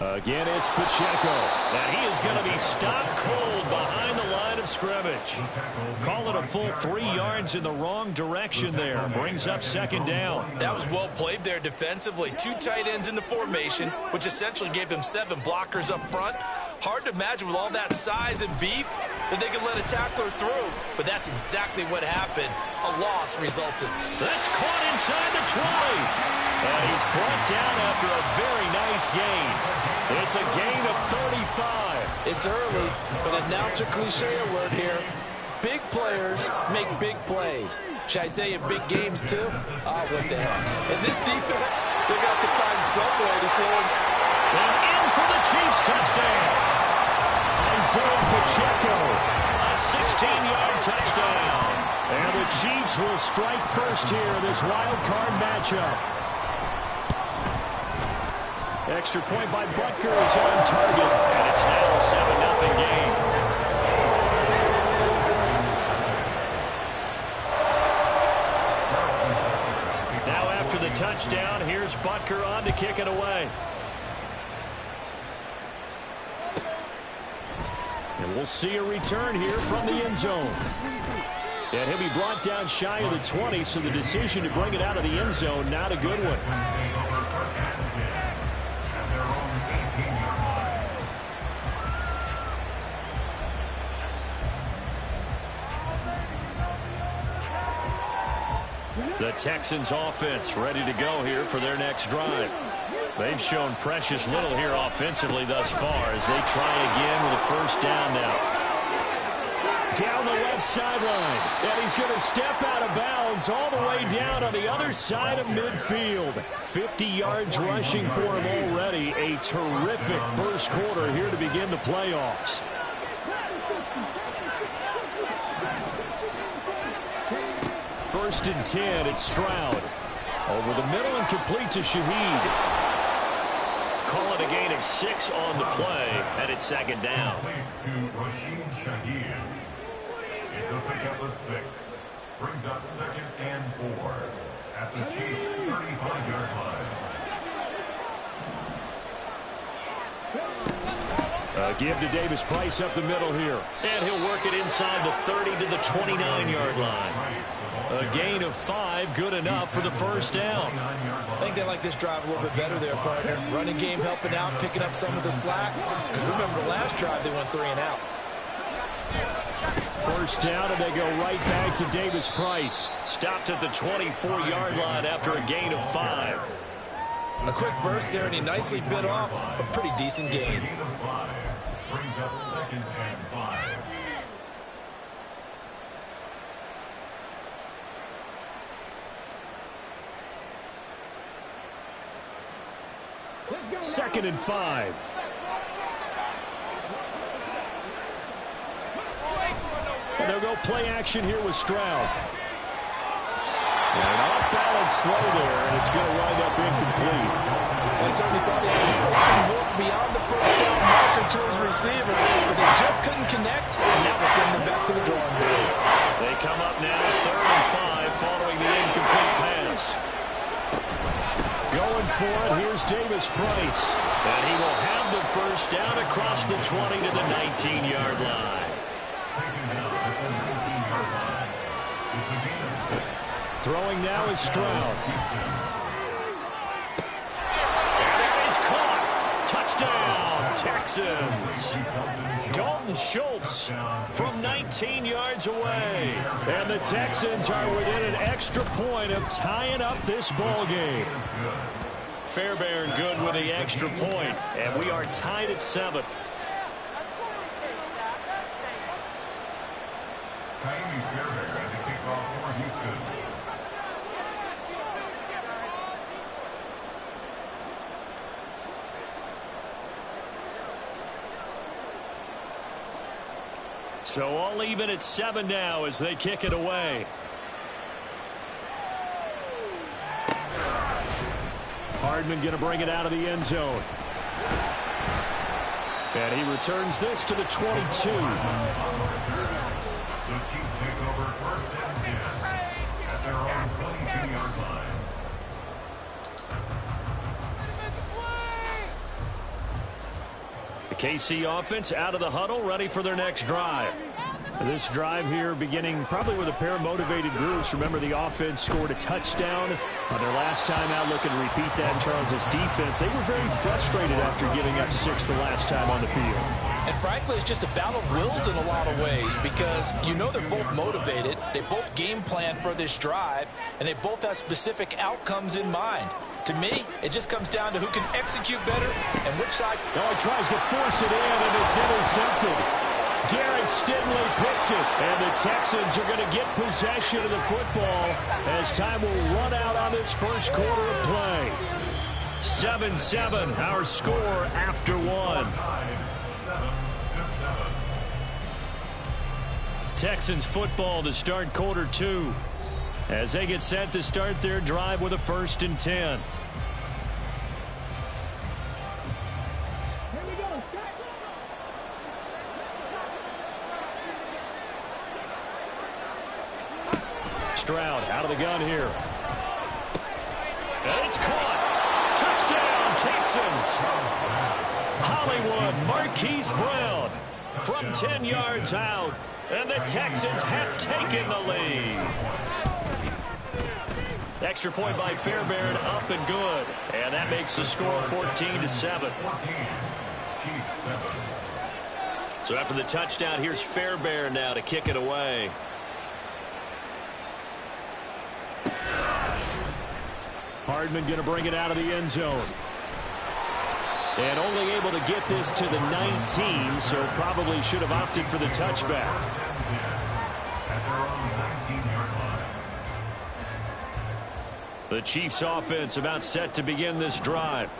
Again, it's Pacheco. And he is going to be stopped cold behind the line of scrimmage. Call it a full 3 yards in the wrong direction there. Brings up second down. That was well played there defensively. 2 tight ends in the formation, which essentially gave them 7 blockers up front. Hard to imagine with all that size and beef that they could let a tackler through. But that's exactly what happened. A loss resulted. That's caught inside the 20. And he's brought down after a very nice gain. It's a gain of 35. It's early, but announcer cliche alert here. Big players make big plays. Should I say in big games too? Oh, what the heck. In this defense, they're going to have to find some way to slow him. And in for the Chiefs touchdown. Isaiah Pacheco, a 16-yard touchdown. And the Chiefs will strike first here in this wild card matchup. Extra point by Butker is on target, and it's now a 7-0 game. Now after the touchdown, here's Butker on to kick it away. And we'll see a return here from the end zone. And he'll be brought down shy of the 20, so the decision to bring it out of the end zone, not a good one. The Texans offense ready to go here for their next drive. They've shown precious little here offensively thus far as they try again with a first down now. Down the left sideline, and he's going to step out of bounds all the way down on the other side of midfield. 50 yards rushing for him already. A terrific first quarter here to begin the playoffs. First and 10, it's Stroud. Over the middle and complete to Shaheed. Call it a gain of 6 on the play, and it's second down. It's a pickup of 6. Brings up second and 4 at the Chiefs' 35-yard line. Give to Davis Price up the middle here. And he'll work it inside the 30 to the 29-yard line. A gain of 5, good enough for the first down. I think they like this drive a little bit better there, partner. Running game helping out, picking up some of the slack. Because remember, the last drive they went 3 and out. First down, and they go right back to Davis Price. Stopped at the 24-yard line after a gain of 5. A quick burst there, and he nicely bit off a pretty decent gain. Brings up second and 5. Second and 5. And they'll go play action here with Stroud. And an off-balance throw there, and it's going to wind up incomplete. I certainly thought he had an open look beyond the first down marker to his receiver, but they just couldn't connect, and that will send them back to the drawing board. They come up now, 3rd and 5, following the incomplete pass. Going for it, here's Davis Price. And he will have the first down across the 20 to the 19-yard line. Throwing now is Stroud. And that is caught. Touchdown, Texans. Dalton Schultz from 19 yards away. And the Texans are within an extra point of tying up this ball game. Fairbairn good with the extra point, and we are tied at 7. Fairbairn at the kickoff for Houston. So all even at 7 now as they kick it away. Hardman going to bring it out of the end zone. And he returns this to the 22. The Chiefs take over first and 10 at their own 22-yard line. KC offense out of the huddle, ready for their next drive. This drive here beginning probably with a pair of motivated groups. Remember, the offense scored a touchdown on their last time out. Looking to repeat that in Charles' defense. They were very frustrated after giving up 6 the last time on the field. And frankly, it's just a battle of wills in a lot of ways because you know they're both motivated. They both game plan for this drive, and they both have specific outcomes in mind. To me, it just comes down to who can execute better and which side. Oh, he tries to force it in, and it's intercepted. Darren Stinley picks it, and the Texans are going to get possession of the football as time will run out on this first quarter of play. 7-7, our score after 1. Texans football to start quarter 2 as they get set to start their drive with a 1st and 10. Stroud out of the gun here. And it's caught. Touchdown, Texans. Hollywood Marquise Brown from 10 yards out. And the Texans have taken the lead. Extra point by Fairbairn, up and good. And that makes the score 14-7. So after the touchdown, here's Fairbairn now to kick it away. Hardman going to bring it out of the end zone. And only able to get this to the 19, so probably should have opted for the touchback. The Chiefs offense about set to begin this drive.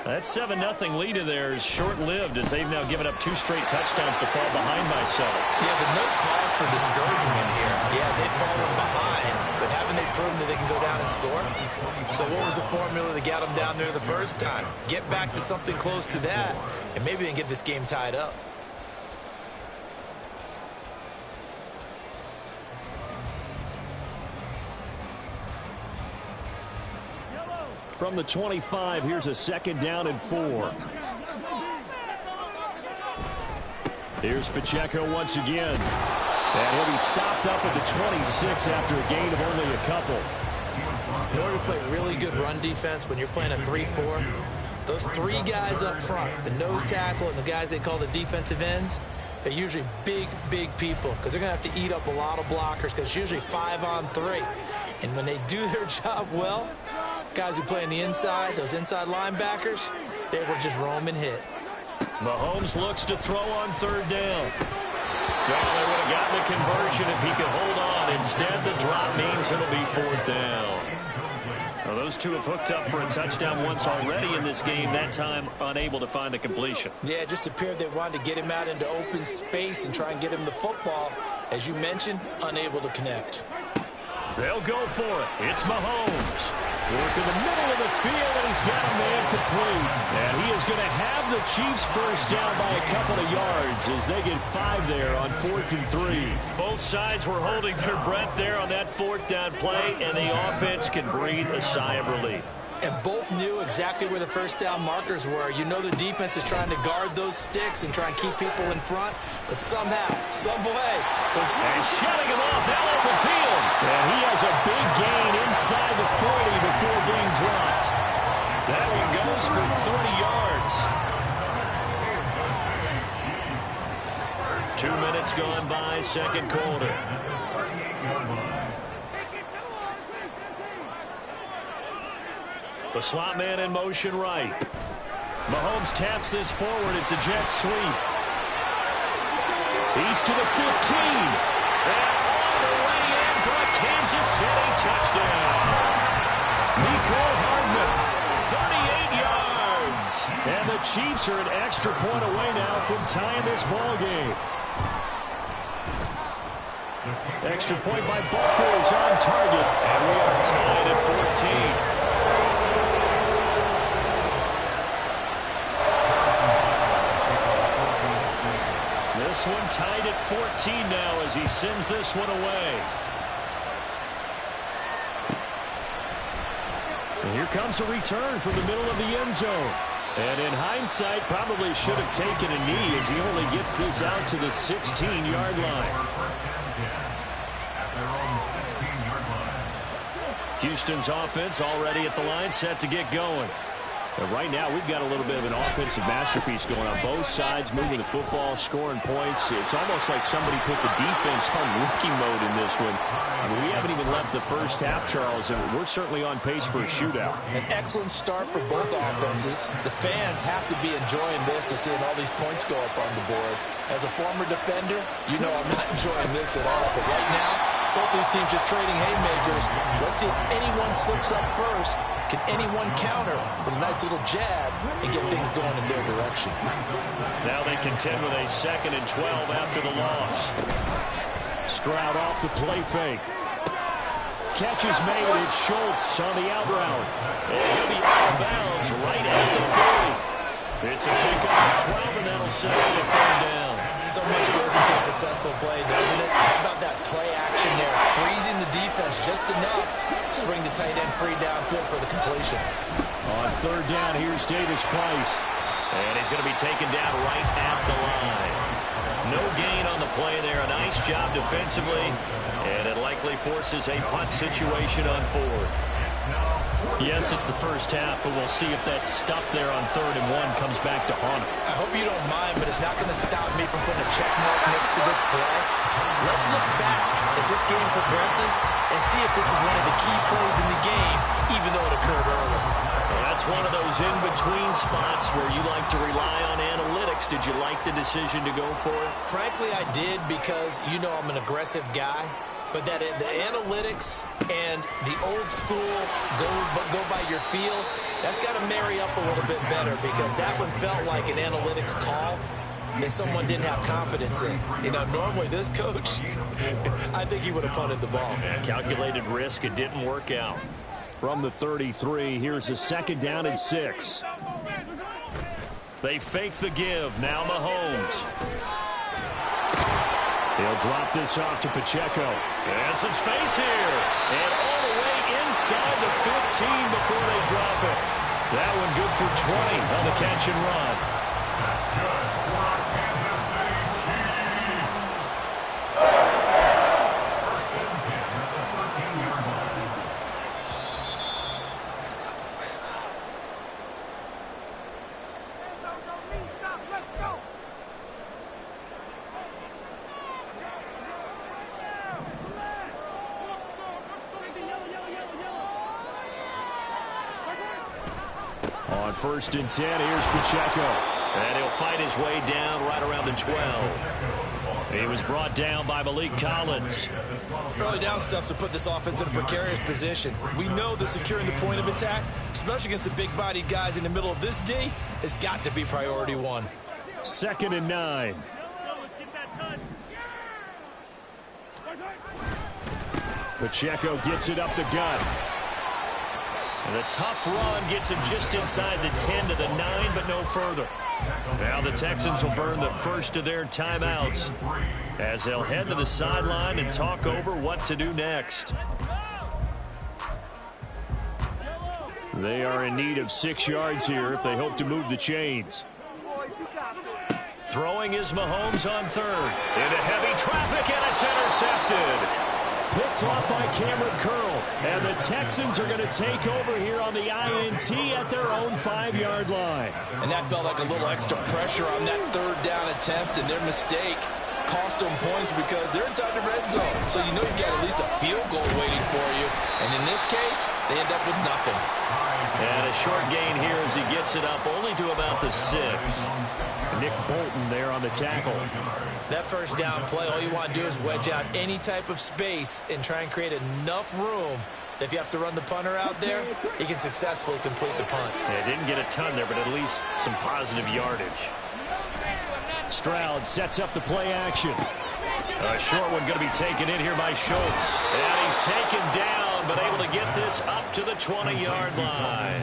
That 7-0 lead of theirs short-lived as they've now given up 2 straight touchdowns to fall behind by 7. Yeah, but no cause for discouragement here. Yeah, they've fallen behind, but haven't they proven that they can go down and score? So what was the formula that got them down there the first time? Get back to something close to that, and maybe they can get this game tied up. From the 25, here's a 2nd down and 4. Here's Pacheco once again. And he'll be stopped up at the 26 after a gain of only a couple. In order to play really good run defense when you're playing a 3-4, those 3 guys up front, the nose tackle and the guys they call the defensive ends, they're usually big, big people because they're going to have to eat up a lot of blockers because it's usually 5-on-3. And when they do their job well, guys who play on the inside, those inside linebackers, they will just roam and hit. Mahomes looks to throw on 3rd down. Well, they would have gotten the conversion if he could hold on. Instead, the drop means it'll be 4th down. Well, those two have hooked up for a touchdown once already in this game, that time unable to find the completion. Yeah, it just appeared they wanted to get him out into open space and try and get him the football. As you mentioned, unable to connect. They'll go for it. It's Mahomes. Working the middle of the field, and he's got a man complete. And he is going to have the Chiefs first down by a couple of yards as they get 5 there on 4th and 3. Both sides were holding their breath there on that 4th down play, and the offense can breathe a sigh of relief. And both knew exactly where the first down markers were. You know the defense is trying to guard those sticks and try and keep people in front. But somehow, some way, and shutting him off now open field. And he has a big gain inside the 40 before being dropped. That one goes for 30 yards. 2 minutes gone by, 2nd quarter. The slot man in motion right. Mahomes taps this forward. It's a jet sweep. He's to the 15. And all the way in for a Kansas City touchdown. Mecole Hardman, 38 yards. And the Chiefs are an extra point away now from tying this ball game. Extra point by Butker is on target. And we are tied at 14. This one tied at 14 now as he sends this one away. And here comes a return from the middle of the end zone. And in hindsight, probably should have taken a knee as he only gets this out to the 16-yard line. Houston's offense already at the line, set to get going. And right now, we've got a little bit of an offensive masterpiece going on both sides, moving the football, scoring points. It's almost like somebody put the defense on rookie mode in this one. I mean, we haven't even left the first half, Charles, and we're certainly on pace for a shootout. An excellent start for both offenses. The fans have to be enjoying this to seeing all these points go up on the board. As a former defender, you know I'm not enjoying this at all. But right now, both these teams just trading haymakers. Let's see if anyone slips up first. Can anyone counter with a nice little jab and get things going in their direction? Now they contend with a 2nd and 12 after the loss. Stroud off the play fake. Catch is made. It's Schultz on the out route. And he'll be out of bounds right at the 40. It's a pickup of 12, and that'll settle the 3rd down. So much goes into a successful play, doesn't it? How about that play action there? Freezing the defense just enough to bring the tight end free downfield for the completion. On 3rd down, here's Davis Price. And he's going to be taken down right at the line. No gain on the play there. A nice job defensively. And it likely forces a punt situation on 4th. Yes, it's the first half, but we'll see if that stuff there on 3rd and 1 comes back to haunt him. I hope you don't mind, but it's not going to stop me from putting a check mark next to this play. Let's look back as this game progresses and see if this is one of the key plays in the game, even though it occurred early. Well, that's one of those in-between spots where you like to rely on analytics. Did you like the decision to go for it? Frankly, I did, because you know I'm an aggressive guy. But that the analytics and the old school go by your feel, that's got to marry up a little bit better, because that one felt like an analytics call that someone didn't have confidence in. You know, normally this coach, I think he would have punted the ball. Yeah, calculated risk. It didn't work out. From the 33, here's a 2nd down and 6. They fake the give. Now Mahomes. He'll drop this off to Pacheco. And some space here. And all the way inside the 15 before they drop it. That one good for 20 on the catch and run. That's good for our Kansas City Chiefs. First and 10 at the 13-yard line. Let's go. On 1st and 10, here's Pacheco. And he'll fight his way down right around the 12. He was brought down by Malik Collins. Early down stuff to put this offense in a precarious position. We know that securing the point of attack, especially against the big-bodied guys in the middle of this D, has got to be priority 1. 2nd and 9. Pacheco gets it up the gut. And the tough run gets him just inside the 10 to the 9, but no further. Now the Texans will burn the first of their timeouts as they'll head to the sideline and talk over what to do next. They are in need of 6 yards here if they hope to move the chains. Throwing is Mahomes on 3rd. Into heavy traffic, and it's intercepted. Picked off by Cameron Curl. And the Texans are going to take over here on the INT at their own 5-yard line. And that felt like a little extra pressure on that 3rd down attempt, and their mistake cost them points because they're inside the red zone. So you know you've got at least a field goal waiting for you. And in this case, they end up with nothing. And a short gain here as he gets it up only to about the 6. Nick Bolton there on the tackle. That first down play, all you want to do is wedge out any type of space and try and create enough room that if you have to run the punter out there, he can successfully complete the punt. Yeah, didn't get a ton there, but at least some positive yardage. Stroud sets up the play action. A short one going to be taken in here by Schultz. And he's taken down, but able to get this up to the 20-yard line.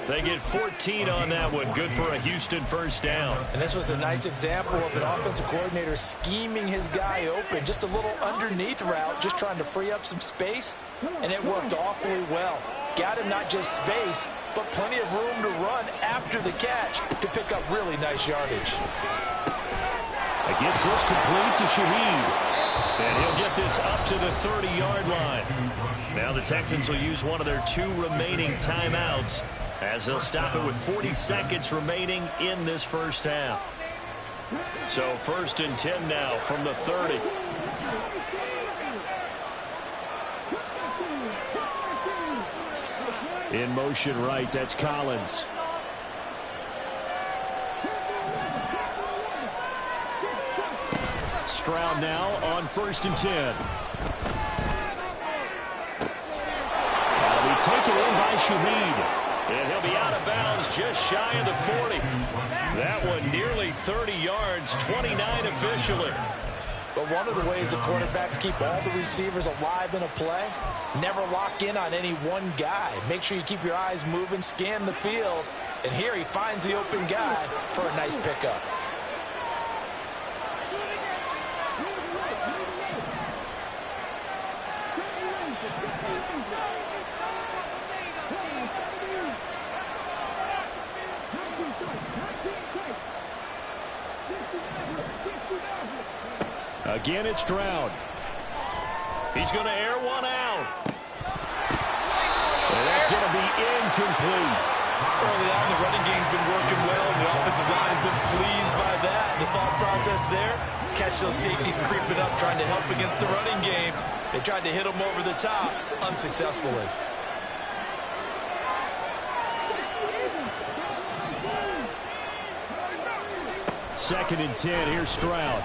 They get 14 on that one. Good for a Houston first down. And this was a nice example of an offensive coordinator scheming his guy open. Just a little underneath route, just trying to free up some space, and it worked awfully well. got him not just space, but plenty of room to run after the catch to pick up really nice yardage. Gets this complete to Shaheed. And he'll get this up to the 30-yard line. Now the Texans will use one of their 2 remaining timeouts as they'll stop it with 40 seconds remaining in this first half. So 1st and 10 now from the 30. In motion right, that's Collins. Stroud now on 1st and 10. That'll be taken in by Shaheed. And he'll be out of bounds just shy of the 40. That one nearly 30 yards, 29 officially. But one of the ways the quarterbacks keep all the receivers alive in a play, never lock in on any one guy. Make sure you keep your eyes moving, scan the field. And here he finds the open guy for a nice pickup. Again, it's Stroud. He's going to air one out. And that's going to be incomplete. Early on, the running game's been working well, and the offensive line has been pleased by that. The thought process there, catch those safeties creeping up, trying to help against the running game. They tried to hit them over the top, unsuccessfully. Second and 10, here's Stroud.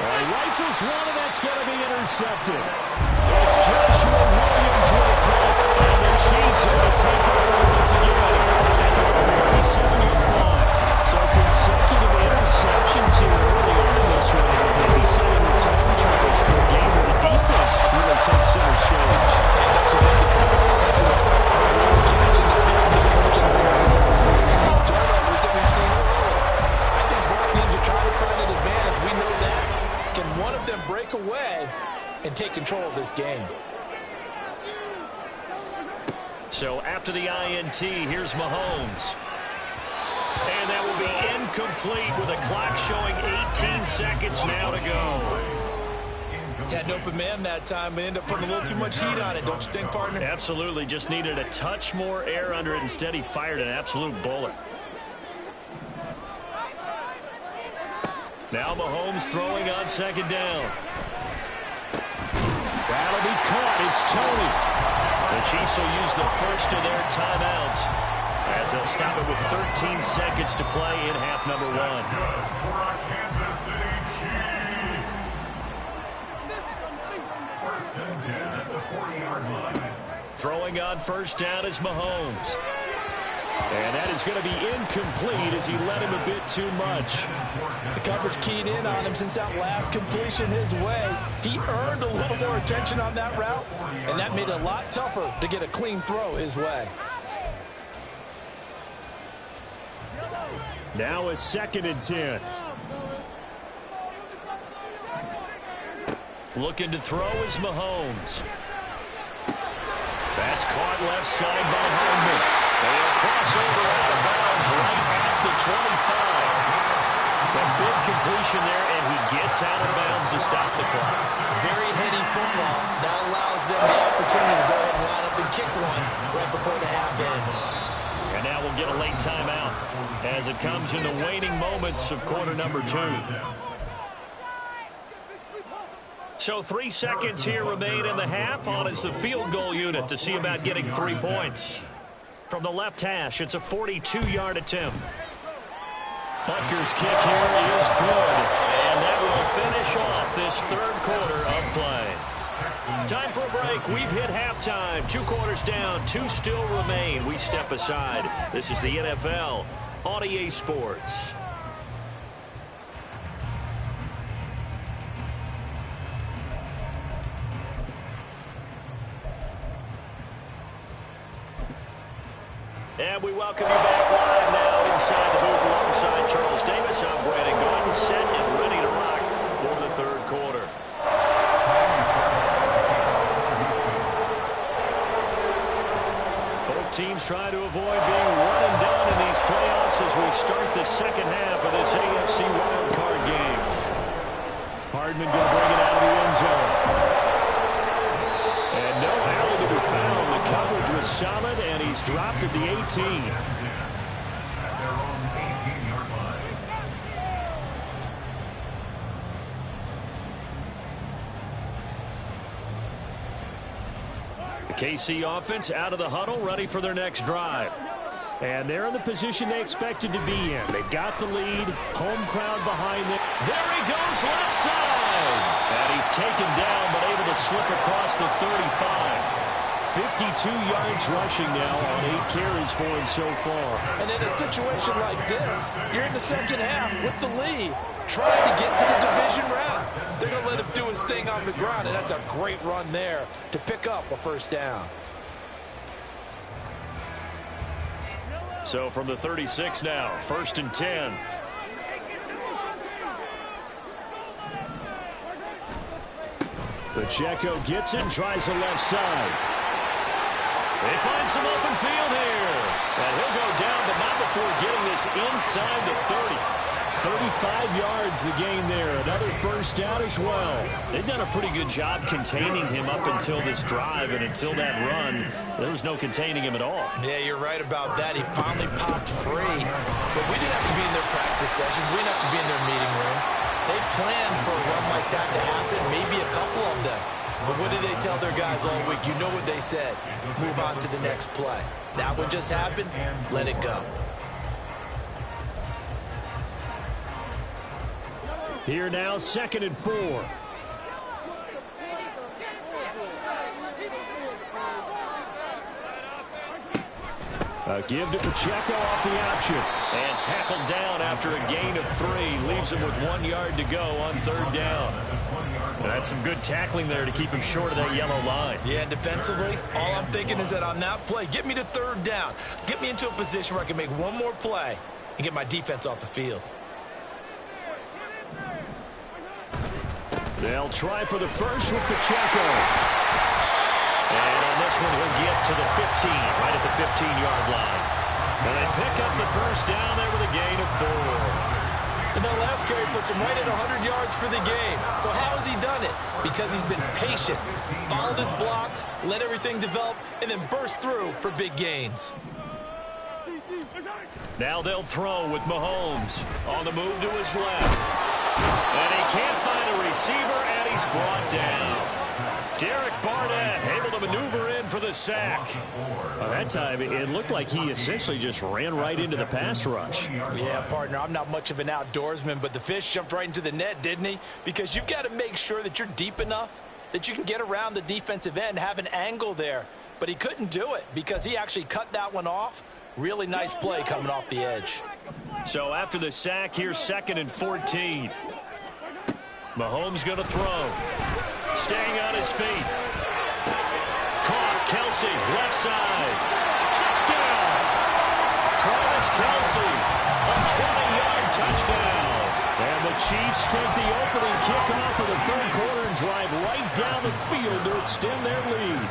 He rifles one, and that's going to be intercepted. It's Joshua Williams with a pick, and the Chiefs are going to take over once again at the 37-yard line. So consecutive interceptions here early on in this one. Maybe setting the tone, Charles, for a game where the defense really takes center stage. And don't you think the defenses are really catching the bit from the coaching staff? And these turnovers that we've seen early, I think both teams are trying to find an advantage. We know that. Can one of them break away and take control of this game? So after the INT, here's Mahomes. And that will be incomplete with a clock showing 18 seconds now to go. Had an open man that time, but ended up putting a little too much heat on it, don't you think, partner? Absolutely. Just needed a touch more air under it. Instead, he fired an absolute bullet. Now Mahomes throwing on 2nd down. That'll be caught. It's Tony. The Chiefs will use the first of their timeouts as they'll stop it with 13 seconds to play in half number 1. Kansas City Chiefs. 1st and 10 at the 40-yard line. Throwing on 1st down is Mahomes. And that is going to be incomplete as he led him a bit too much. The coverage keyed in on him since that last completion his way. He earned a little more attention on that route, and that made it a lot tougher to get a clean throw his way. Now a 2nd and 10. Looking to throw is Mahomes. That's caught left side by Hardman. They'll cross over out of bounds right at the 25. A big completion there, and he gets out of bounds to stop the clock. Very heady football. That allows them the opportunity to go ahead and line up and kick one right before the half ends. And now we'll get a late timeout as it comes in the waning moments of quarter number 2. So 3 seconds here remain in the half. On is the field goal unit to see about getting 3 points. From the left hash, it's a 42-yard attempt. Butker's kick here is good. And that will finish off this 3rd quarter of play. Time for a break. We've hit halftime. 2 quarters down, 2 still remain. We step aside. This is the NFL on EA Sports. And we welcome you back live now inside the booth alongside Charles Davis. I'm Brandon Gordon, set and ready to rock for the 3rd quarter. teams trying to avoid being one and done in these playoffs as we start the second half of this AFC wildcard game. Hardman going to bring it out of the end zone. And no Allen to be found. The coverage was solid, and he's dropped at the 18. At their own 18-yard line. The KC offense out of the huddle, ready for their next drive. And they're in the position they expected to be in. They've got the lead, home crowd behind them. There he goes, left side. And he's taken down, but able to slip across the 35. 52 yards rushing now on 8 carries for him so far. And in a situation like this, you're in the second half with the lead, trying to get to the division round. They're going to let him do his thing on the ground, and that's a great run there to pick up a first down. So from the 36 now, 1st and 10. Pacheco gets it and tries the left side. They find some open field here. And he'll go down, but not before getting this inside the 30. 35 yards the gain there. Another first down as well. They've done a pretty good job containing him up until this drive, and until that run, there was no containing him at all. Yeah, you're right about that. He finally popped free. But we didn't have to be in their practice sessions. We didn't have to be in their meeting rooms. They planned for a run like that to happen, maybe a couple of them. But what did they tell their guys all week? You know what they said. Move on to the next play. That one just happened. Let it go. Here now, 2nd and 4. A give to Pacheco off the option. And tackled down after a gain of 3. Leaves him with 1 yard to go on 3rd down. And that's some good tackling there to keep him short of that yellow line. Yeah, and defensively, all I'm thinking is that on that play, get me to 3rd down. Get me into a position where I can make one more play and get my defense off the field. They'll try for the first with Pacheco. And on this one, he'll get to the 15, right at the 15-yard line. And they pick up the first down there with a gain of 4. And that last carry puts him right at 100 yards for the game. So how has he done it? Because he's been patient, followed his blocks, let everything develop, and then burst through for big gains. Now they'll throw with Mahomes on the move to his left. And he can't find a receiver, and he's brought down. Derek Barnett able to maneuver in for the sack. That time, it looked like he essentially just ran right into the pass rush. Yeah, partner, I'm not much of an outdoorsman, but the fish jumped right into the net, didn't he? Because you've got to make sure that you're deep enough that you can get around the defensive end, have an angle there. But he couldn't do it because he actually cut that one off. Really nice play coming off the edge. So after the sack, here's 2nd and 14. Mahomes going to throw. Staying on his feet. Caught, Kelsey, left side. Touchdown! Travis Kelsey, a 20-yard touchdown. And the Chiefs take the opening kickoff of the 3rd quarter and drive right down the field to extend their lead.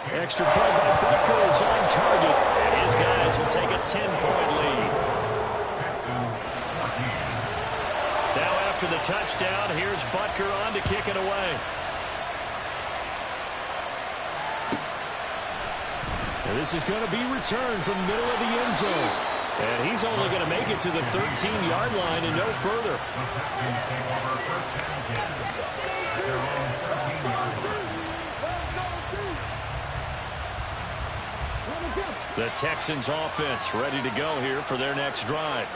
Extra point by Butker is on target, and his guys will take a 10-point lead. Now after the touchdown, here's Butker on to kick it away. And this is going to be returned from the middle of the end zone. And he's only going to make it to the 13-yard line and no further. The Texans offense ready to go here for their next drive.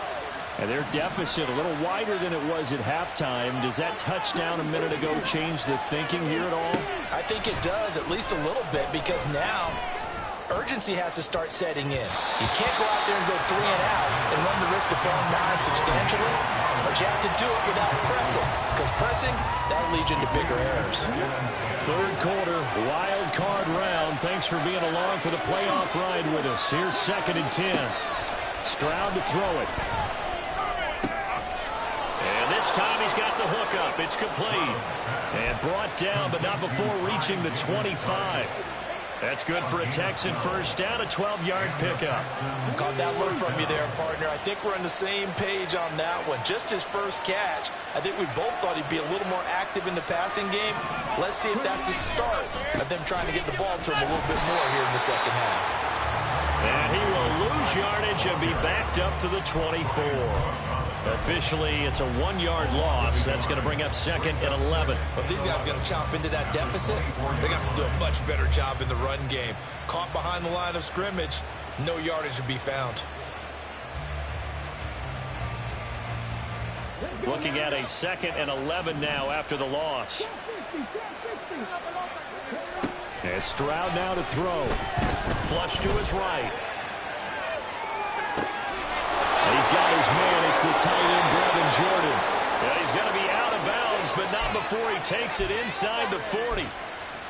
And their deficit a little wider than it was at halftime. Does that touchdown a minute ago change the thinking here at all? I think it does, at least a little bit, because now urgency has to start setting in. You can't go out there and go 3 and out and run the risk of falling behind substantially, but you have to do it without pressing, because pressing, that'll lead you into bigger errors. 3rd quarter, wild card round. Thanks for being along for the playoff ride with us. Here's 2nd and 10. Stroud to throw it. And this time he's got the hook up. It's complete. And brought down, but not before reaching the 25. That's good for a Texan first down, a 12-yard pickup. Caught that look from you there, partner. I think we're on the same page on that one. Just his first catch, I think we both thought he'd be a little more active in the passing game. Let's see if that's the start of them trying to get the ball to him a little bit more here in the second half. And he will lose yardage and be backed up to the 24. Officially, it's a 1-yard loss. That's going to bring up second and 11. But these guys are going to chop into that deficit. They got to do a much better job in the run game. Caught behind the line of scrimmage, no yardage to be found. Looking at a second and 11 now after the loss. And Stroud now to throw. Flush to his right. He's got his man. It's the tight end, Brevin Jordan. Yeah, he's going to be out of bounds, but not before he takes it inside the 40.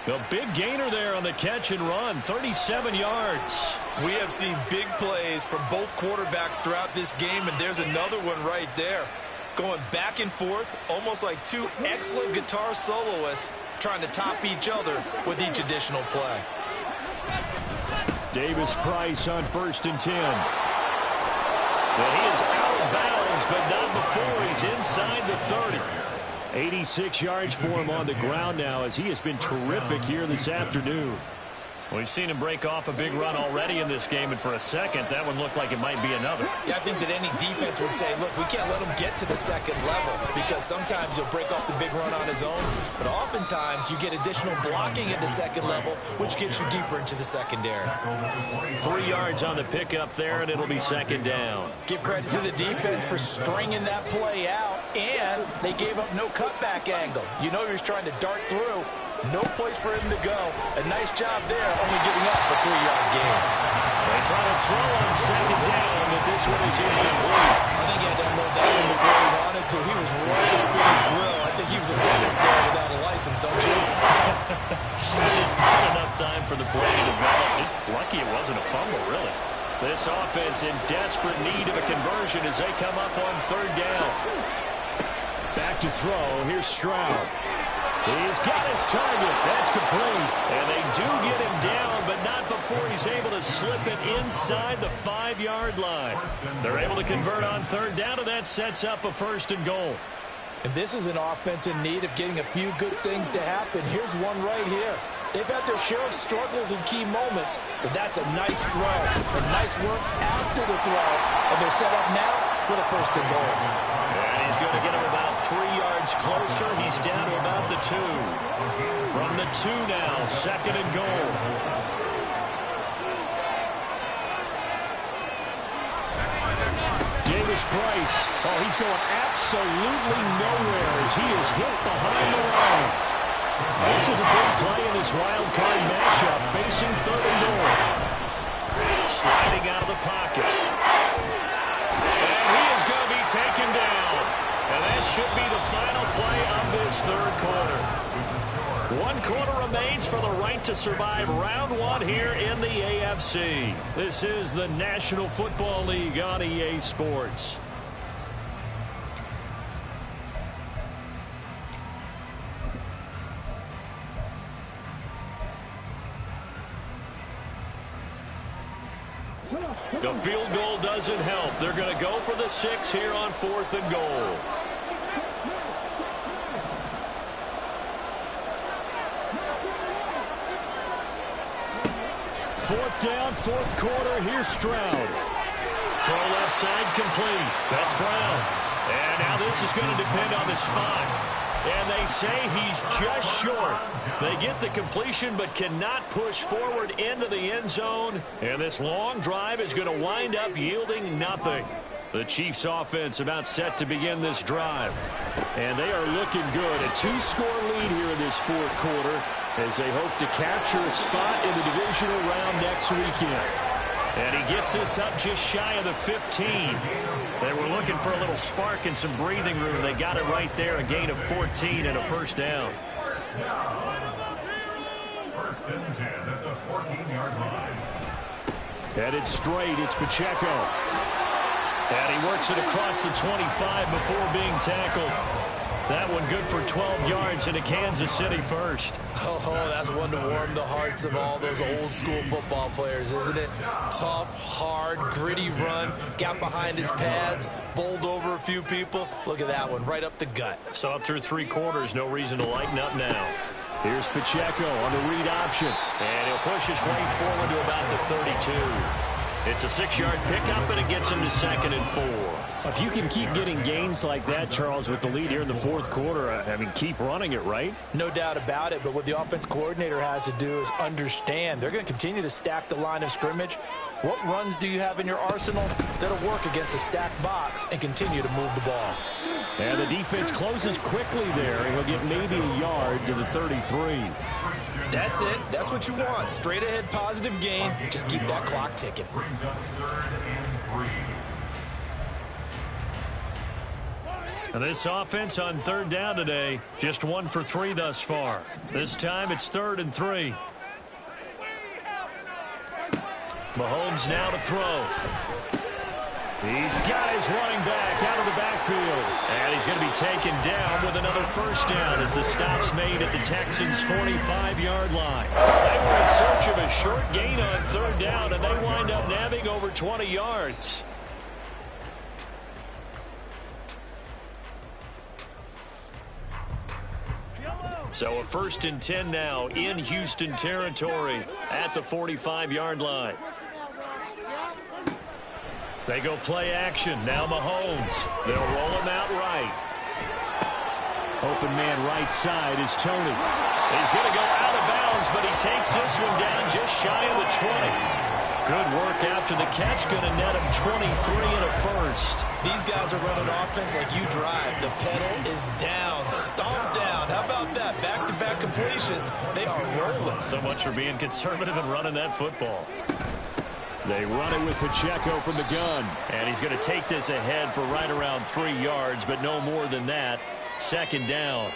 The big gainer there on the catch and run, 37 yards. We have seen big plays from both quarterbacks throughout this game, and there's another one right there. Going back and forth, almost like two excellent guitar soloists trying to top each other with each additional play. Davis Price on 1st and 10. Well, he is out of bounds, but not before he's inside the 30. 86 yards for him on the ground now as he has been terrific here this afternoon. We've seen him break off a big run already in this game, and for a second, that one looked like it might be another. Yeah, I think that any defense would say, look, we can't let him get to the second level because sometimes he'll break off the big run on his own, but oftentimes you get additional blocking at the second level, which gets you deeper into the secondary. 3 yards on the pickup there, and it'll be second down. Give credit to the defense for stringing that play out, and they gave up no cutback angle. You know he was trying to dart through. No place for him to go. A nice job there, only giving up a 3-yard gain. They try to throw on second down, but this one is incomplete. I think he had to unload that one before he wanted to. He was right up in his grill. I think he was a dentist there without a license, don't you? Just not enough time for the play to develop. Just lucky it wasn't a fumble, really. This offense in desperate need of a conversion as they come up on 3rd down. Back to throw. Here's Stroud. He's got his target. That's complete. And they do get him down, but not before he's able to slip it inside the 5-yard line. They're able to convert on 3rd down, and that sets up a 1st and goal. And this is an offense in need of getting a few good things to happen. Here's one right here. They've had their share of struggles in key moments, but that's a nice throw. And nice work after the throw. And they're set up now with a 1st and goal. And he's going to get him about 3 yards closer. He's down to about the 2. From the 2 now, 2nd and goal. Davis Price. Oh, he's going absolutely nowhere as he is hit behind the line. This is a big play in this wild card matchup, facing 3rd and goal. Sliding out of the pocket. And he is going to be taken down. And that should be the final play of this 3rd quarter. 1 quarter remains for the right to survive round 1 here in the AFC. This is the National Football League on EA Sports. The field goal doesn't help. They're going to go for the 6 here on 4th and goal. Fourth down, 4th quarter. Here's Stroud. Throw left side complete. That's Brown. And now this is going to depend on the spot. And they say he's just short. They get the completion but cannot push forward into the end zone. And this long drive is going to wind up yielding nothing. The Chiefs offense about set to begin this drive. And they are looking good. A 2-score lead here in this 4th quarter as they hope to capture a spot in the divisional round next weekend. And he gets this up just shy of the 15. They were looking for a little spark and some breathing room. They got it right there, a gain of 14 and a 1st down. 1st and 10 at the 14-yard line. Headed straight, it's Pacheco. And he works it across the 25 before being tackled. That one good for 12 yards into Kansas City first. Oh, that's one to warm the hearts of all those old-school football players, isn't it? Tough, hard, gritty run, got behind his pads, bowled over a few people. Look at that one, right up the gut. So up through 3 quarters, no reason to lighten up now. Here's Pacheco on the read option. And he'll push his way forward to about the 32. It's a 6-yard pickup, and it gets him to 2nd and 4. If you can keep getting gains like that, Charles, with the lead here in the 4th quarter, I mean, keep running it, right? No doubt about it, but what the offense coordinator has to do is understand they're going to continue to stack the line of scrimmage. What runs do you have in your arsenal that'll work against a stacked box and continue to move the ball? And the defense closes quickly there. He'll get maybe a yard to the 33. That's it. That's what you want. Straight ahead positive gain. Just keep that clock ticking. Brings up 3rd and 3. And this offense on 3rd down today, just 1 for 3 thus far. This time it's 3rd and 3. Mahomes now to throw. He's got his running back out of the backfield. And he's going to be taken down with another first down as the stop's made at the Texans' 45-yard line. They were in search of a short gain on 3rd down, and they wind up nabbing over 20 yards. So a 1st and 10 now in Houston territory at the 45-yard line. They go play action. Now Mahomes. They'll roll him out right. Open man right side is Tony. He's going to go out of bounds, but he takes this one down just shy of the 20. Good work after the catch. Going to net him 23 and a first. These guys are running offense like you drive. The pedal is down. Stomp down. How about that? Back-to-back completions. They are rolling. So much for being conservative and running that football. They run it with Pacheco from the gun. And he's going to take this ahead for right around 3 yards, but no more than that. 2nd down.